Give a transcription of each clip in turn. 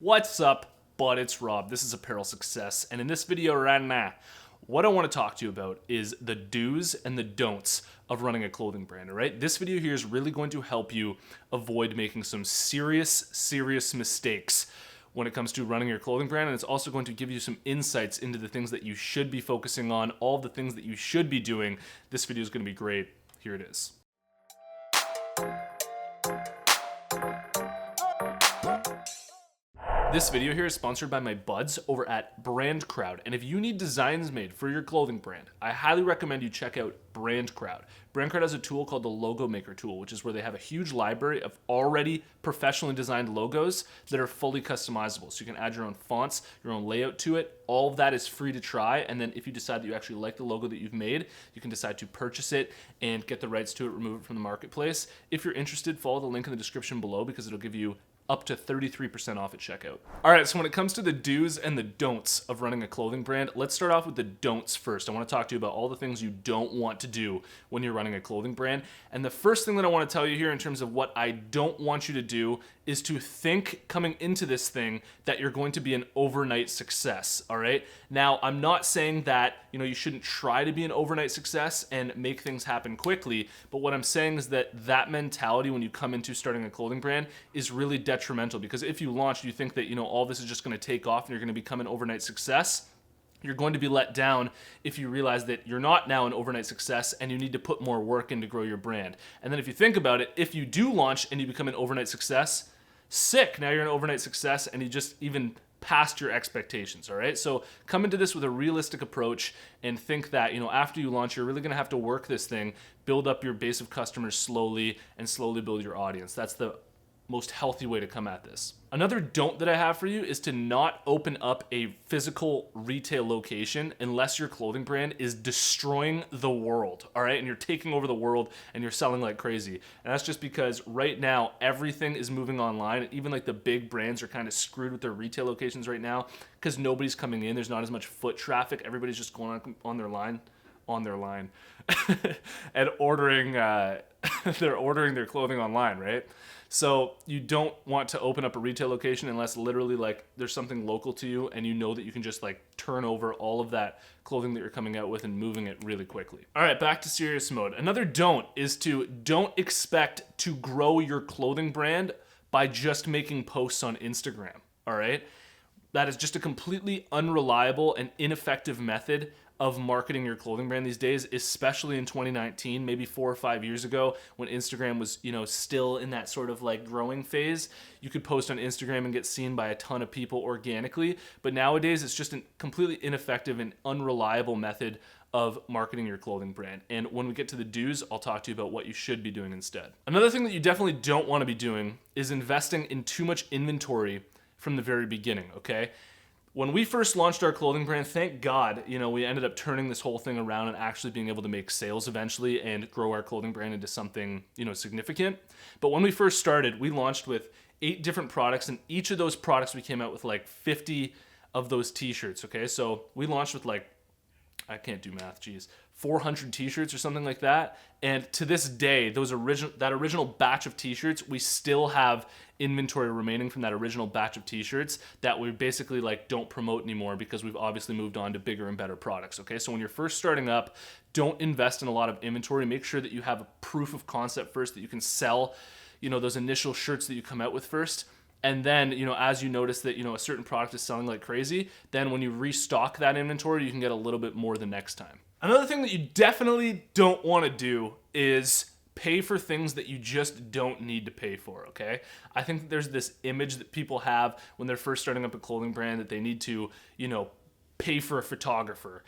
What's up, bud? It's Rob. This is Apparel Success, and in this video right now, what I want to talk to you about is the do's and the don'ts of running a clothing brand, all right? This video here is really going to help you avoid making some serious mistakes when it comes to running your clothing brand, and it's also going to give you some insights into the things that you should be focusing on, all the things that you should be doing. This video is going to be great. Here it is. This video here is sponsored by my buds over at Brand Crowd, and if you need designs made for your clothing brand, I highly recommend you check out Brand Crowd. Brand Crowd has a tool called the Logo Maker tool, which is where they have a huge library of already professionally designed logos that are fully customizable. So you can add your own fonts, your own layout to it. All of that is free to try, and then if you decide that you actually like the logo that you've made, you can decide to purchase it and get the rights to it, remove it from the marketplace. If you're interested, follow the link in the description below because it'll give you up to 33% off at checkout. All right, so when it comes to the do's and the don'ts of running a clothing brand, let's start off with the don'ts first. I want to talk to you about all the things you don't want to do when you're running a clothing brand. And the first thing that I want to tell you here in terms of what I don't want you to do is to think coming into this thing that you're going to be an overnight success, all right? Now, I'm not saying that, you shouldn't try to be an overnight success and make things happen quickly, but what I'm saying is that that mentality when you come into starting a clothing brand is really detrimental, because if you launch, you think that, all this is just going to take off and you're going to become an overnight success. You're going to be let down if you realize that you're not now an overnight success and you need to put more work in to grow your brand. And then if you think about it, if you do launch and you become an overnight success, sick, now you're an overnight success and you just even past your expectations, all right? So come into this with a realistic approach and think that, after you launch, you're really gonna have to work this thing, build up your base of customers slowly and slowly build your audience. That's the most healthy way to come at this. Another don't that I have for you is to not open up a physical retail location unless your clothing brand is destroying the world, all right? And you're taking over the world and you're selling like crazy. And that's just because right now everything is moving online. Even like the big brands are kind of screwed with their retail locations right now because nobody's coming in. There's not as much foot traffic. Everybody's just going on their line and ordering they're ordering their clothing online, right? So you don't want to open up a retail location unless literally like there's something local to you and you know that you can just like turn over all of that clothing that you're coming out with and moving it really quickly. All right, back to serious mode. Another don't is to don't expect to grow your clothing brand by just making posts on Instagram, all right? That is just a completely unreliable and ineffective method of marketing your clothing brand these days, especially in 2019, maybe 4 or 5 years ago when Instagram was, still in that sort of like growing phase. You could post on Instagram and get seen by a ton of people organically, but nowadays it's just a completely ineffective and unreliable method of marketing your clothing brand. And when we get to the do's, I'll talk to you about what you should be doing instead. Another thing that you definitely don't want to be doing is investing in too much inventory from the very beginning, okay? When we first launched our clothing brand, thank God, we ended up turning this whole thing around and actually being able to make sales eventually and grow our clothing brand into something, significant. But when we first started, we launched with 8 different products, and each of those products we came out with like 50 of those t-shirts, okay? So we launched with like, I can't do math, 400 t-shirts or something like that. And to this day, that original batch of t-shirts, we still have inventory remaining from that original batch of t-shirts that we basically like don't promote anymore because we've obviously moved on to bigger and better products, okay? So when you're first starting up, don't invest in a lot of inventory. Make sure that you have a proof of concept first, that you can sell, those initial shirts that you come out with first. And then, as you notice that, a certain product is selling like crazy, then when you restock that inventory, you can get a little bit more the next time. Another thing that you definitely don't want to do is pay for things that you just don't need to pay for, okay? I think that there's this image that people have when they're first starting up a clothing brand that they need to, pay for a photographer,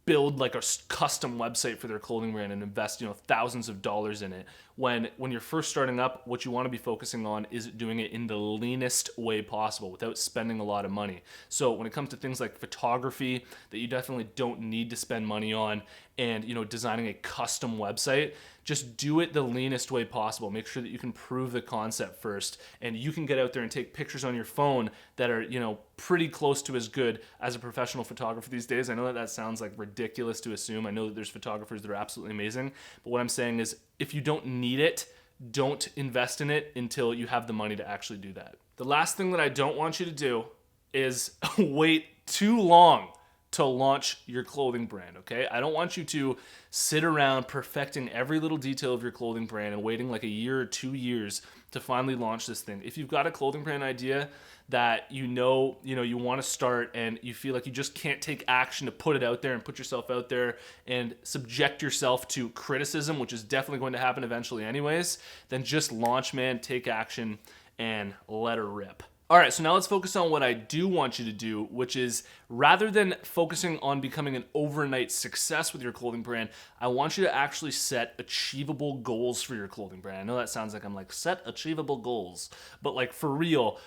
build like a custom website for their clothing brand and invest, thousands of dollars in it. When you're first starting up, what you want to be focusing on is doing it in the leanest way possible without spending a lot of money. So when it comes to things like photography that you definitely don't need to spend money on, and designing a custom website, just do it the leanest way possible. Make sure that you can prove the concept first, and you can get out there and take pictures on your phone that are pretty close to as good as a professional photographer these days. I know that sounds like ridiculous to assume. I know that there's photographers that are absolutely amazing, but what I'm saying is if you don't need it, don't invest in it until you have the money to actually do that. The last thing that I don't want you to do is wait too long to launch your clothing brand, okay? I don't want you to sit around perfecting every little detail of your clothing brand and waiting like a year or 2 years to finally launch this thing. If you've got a clothing brand idea that you want to start and you feel like you just can't take action to put it out there and put yourself out there and subject yourself to criticism, which is definitely going to happen eventually anyways, then just launch, man, take action and let her rip. All right, so now let's focus on what I do want you to do, which is rather than focusing on becoming an overnight success with your clothing brand, I want you to actually set achievable goals for your clothing brand. I know that sounds like I'm like, set achievable goals, but like for real,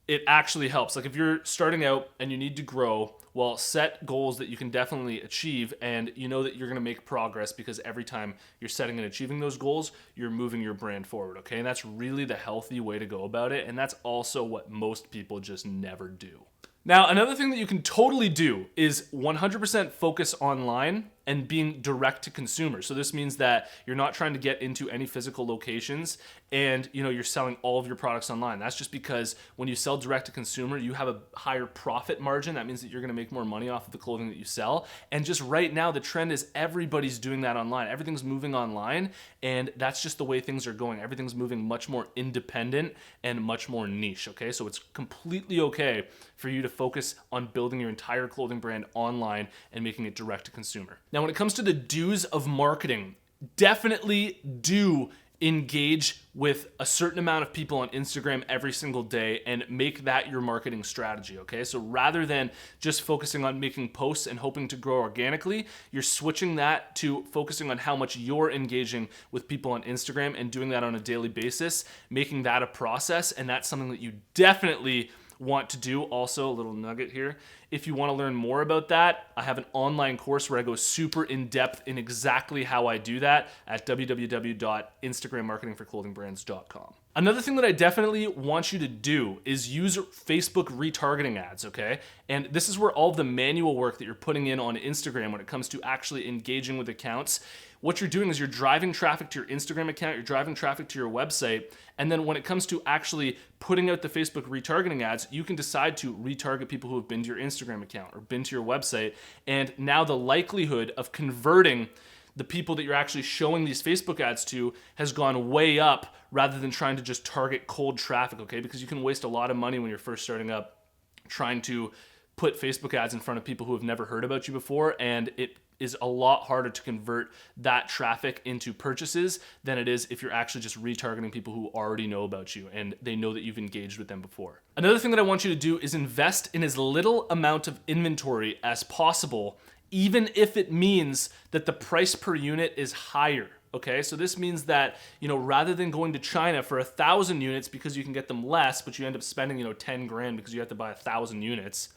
it actually helps. Like if you're starting out and you need to grow, well, set goals that you can definitely achieve, and you know that you're going to make progress because every time you're setting and achieving those goals, you're moving your brand forward, okay? And that's really the healthy way to go about it, and that's also what most people just never do. Now, another thing that you can totally do is 100% focus online and being direct to consumer. So this means that you're not trying to get into any physical locations and you're selling all of your products online. That's just because when you sell direct to consumer, you have a higher profit margin. That means that you're going to make more money off of the clothing that you sell. And just right now, the trend is everybody's doing that online. Everything's moving online, and that's just the way things are going. Everything's moving much more independent and much more niche, okay? So it's completely okay for you to focus on building your entire clothing brand online and making it direct to consumer. Now, when it comes to the do's of marketing, definitely do engage with a certain amount of people on Instagram every single day and make that your marketing strategy, okay? So rather than just focusing on making posts and hoping to grow organically, you're switching that to focusing on how much you're engaging with people on Instagram and doing that on a daily basis, making that a process, and that's something that you definitely want to do. Also, a little nugget here. If you want to learn more about that, I have an online course where I go super in depth in exactly how I do that at www.instagrammarketingforclothingbrands.com. Another thing that I definitely want you to do is use Facebook retargeting ads, okay? And this is where all of the manual work that you're putting in on Instagram when it comes to actually engaging with accounts, what you're doing is you're driving traffic to your Instagram account, you're driving traffic to your website, and then when it comes to actually putting out the Facebook retargeting ads, you can decide to retarget people who have been to your Instagram account or been to your website, and now the likelihood of converting the people that you're actually showing these Facebook ads to has gone way up rather than trying to just target cold traffic, okay? Because you can waste a lot of money when you're first starting up trying to put Facebook ads in front of people who have never heard about you before, and it is a lot harder to convert that traffic into purchases than it is if you're actually just retargeting people who already know about you and they know that you've engaged with them before. Another thing that I want you to do is invest in as little amount of inventory as possible, even if it means that the price per unit is higher. Okay, so this means that, rather than going to China for 1,000 units because you can get them less, but you end up spending, 10 grand because you have to buy 1,000 units,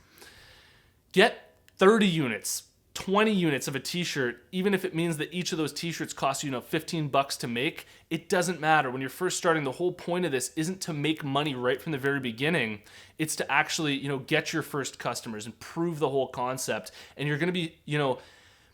get 30 units, 20 units of a t-shirt, even if it means that each of those t-shirts cost you, $15 to make. It doesn't matter. When you're first starting, the whole point of this isn't to make money right from the very beginning. It's to actually, get your first customers and prove the whole concept. And you're going to be,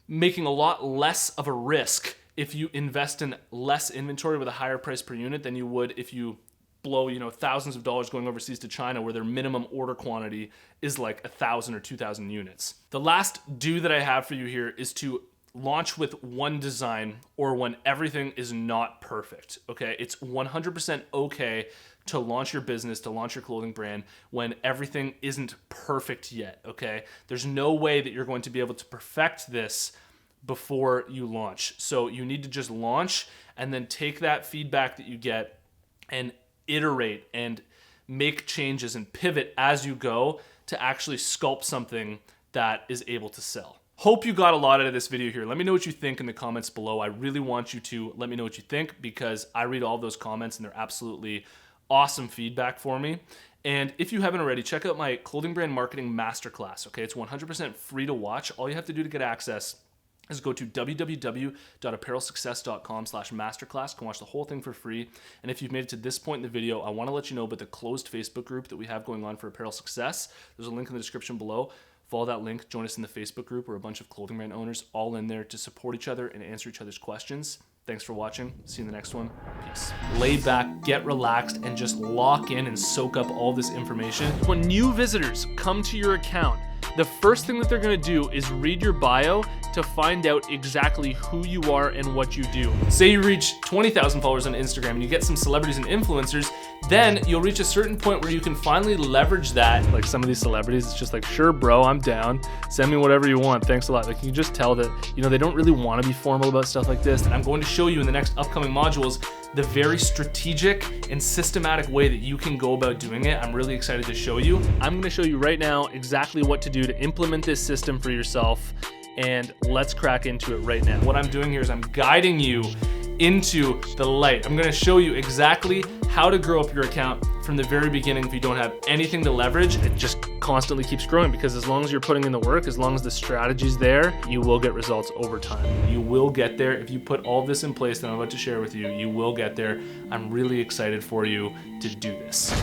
making a lot less of a risk if you invest in less inventory with a higher price per unit than you would if you blow, thousands of dollars going overseas to China where their minimum order quantity is like 1,000 or 2,000 units. The last do that I have for you here is to launch with one design or when everything is not perfect, okay? It's 100% okay to launch your business, to launch your clothing brand when everything isn't perfect yet, okay? There's no way that you're going to be able to perfect this before you launch. So you need to just launch and then take that feedback that you get and iterate and make changes and pivot as you go to actually sculpt something that is able to sell. Hope you got a lot out of this video here. Let me know what you think in the comments below. I really want you to let me know what you think because I read all those comments and they're absolutely awesome feedback for me. And if you haven't already, check out my clothing brand marketing masterclass, okay? It's 100% free to watch. All you have to do to get access is go to www.apparelsuccess.com/masterclass. You can watch the whole thing for free. And if you've made it to this point in the video, I want to let you know about the closed Facebook group that we have going on for Apparel Success. There's a link in the description below. Follow that link, join us in the Facebook group. We're a bunch of clothing brand owners all in there to support each other and answer each other's questions. Thanks for watching. See you in the next one. Peace. Lay back, get relaxed, and just lock in and soak up all this information. When new visitors come to your account, the first thing that they're gonna do is read your bio to find out exactly who you are and what you do. Say you reach 20,000 followers on Instagram and you get some celebrities and influencers, then you'll reach a certain point where you can finally leverage that. Like some of these celebrities, it's just like, sure bro, I'm down. Send me whatever you want, thanks a lot. Like you can just tell that, you know, they don't really wanna be formal about stuff like this. And I'm going to show you in the next upcoming modules the very strategic and systematic way that you can go about doing it. I'm really excited to show you. I'm gonna show you right now exactly what to do to implement this system for yourself, and let's crack into it right now. What I'm doing here is I'm guiding you into the light. I'm gonna show you exactly how to grow up your account from the very beginning. If you don't have anything to leverage, it just constantly keeps growing, because as long as you're putting in the work, as long as the strategy's there, you will get results over time. You will get there. If you put all this in place that I'm about to share with you, you will get there. I'm really excited for you to do this.